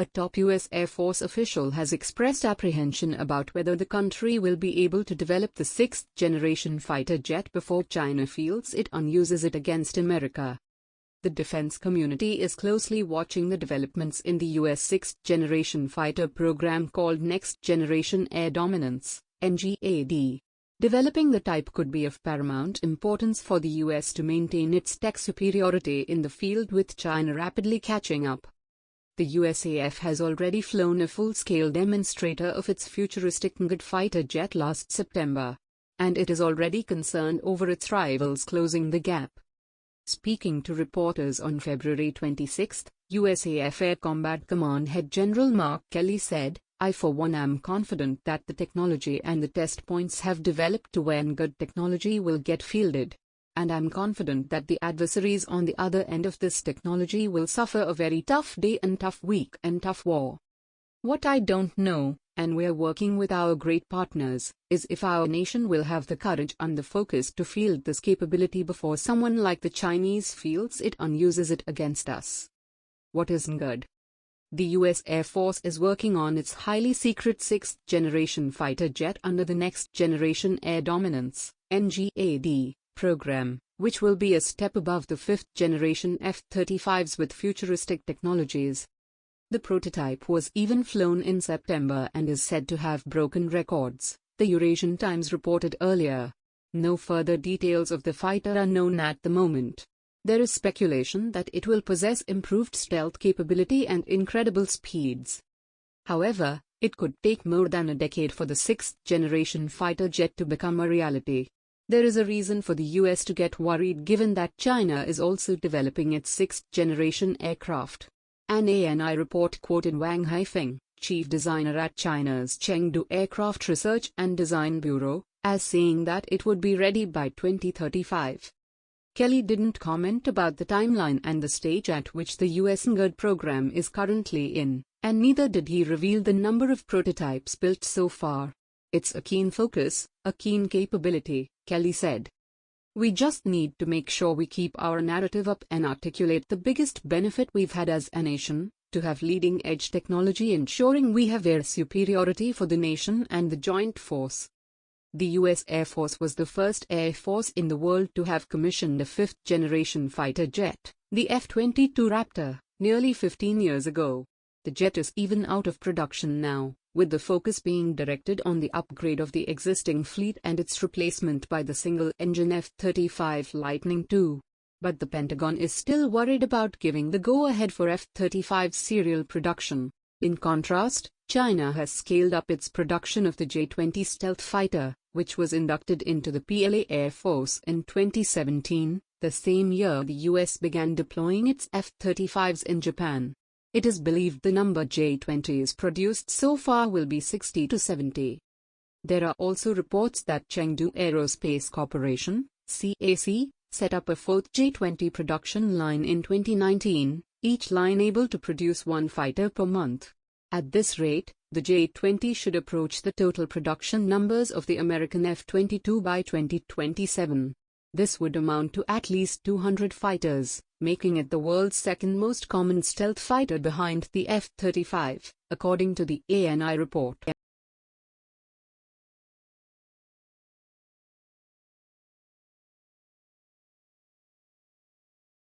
A top U.S. Air Force official has expressed apprehension about whether the country will be able to develop the sixth-generation fighter jet before China fields it and uses it against America. The defense community is closely watching the developments in the U.S. sixth-generation fighter program called Next Generation Air Dominance, NGAD. Developing the type could be of paramount importance for the U.S. to maintain its tech superiority in the field, with China rapidly catching up. The USAF has already flown a full-scale demonstrator of its futuristic NGAD fighter jet last September, and it is already concerned over its rivals closing the gap. Speaking to reporters on February 26, USAF Air Combat Command Head General Mark Kelly said, "I for one am confident that the technology and the test points have developed to where NGAD technology will get fielded. And I'm confident that the adversaries on the other end of this technology will suffer a very tough day and tough week and tough war. What I don't know, and we're working with our great partners, is if our nation will have the courage and the focus to field this capability before someone like the Chinese fields it and uses it against us." What is NGAD? The U.S. Air Force is working on its highly secret sixth-generation fighter jet under the Next Generation Air Dominance, NGAD, program, which will be a step above the fifth-generation F-35s with futuristic technologies. The prototype was even flown in September and is said to have broken records, the Eurasian Times reported earlier. No further details of the fighter are known at the moment. There is speculation that it will possess improved stealth capability and incredible speeds. However, it could take more than a decade for the sixth-generation fighter jet to become a reality. There is a reason for the U.S. to get worried, given that China is also developing its sixth-generation aircraft. An ANI report quoted Wang Haifeng, chief designer at China's Chengdu Aircraft Research and Design Bureau, as saying that it would be ready by 2035. Kelly didn't comment about the timeline and the stage at which the U.S. NGAD program is currently in, and neither did he reveal the number of prototypes built so far. "It's a keen focus, a keen capability," Kelly said. "We just need to make sure we keep our narrative up and articulate the biggest benefit we've had as a nation, to have leading-edge technology ensuring we have air superiority for the nation and the joint force." The U.S. Air Force was the first air force in the world to have commissioned a fifth-generation fighter jet, the F-22 Raptor, nearly 15 years ago. The jet is even out of production now, with the focus being directed on the upgrade of the existing fleet and its replacement by the single-engine F-35 Lightning II. But the Pentagon is still worried about giving the go-ahead for F-35 serial production. In contrast, China has scaled up its production of the J-20 stealth fighter, which was inducted into the PLA Air Force in 2017, the same year the U.S. began deploying its F-35s in Japan. It is believed the number J-20s produced so far will be 60 to 70. There are also reports that Chengdu Aerospace Corporation, CAC, set up a fourth J-20 production line in 2019, each line able to produce one fighter per month. At this rate, the J-20 should approach the total production numbers of the American F-22 by 2027. This would amount to at least 200 fighters, making it the world's second most common stealth fighter behind the F-35, according to the ANI report.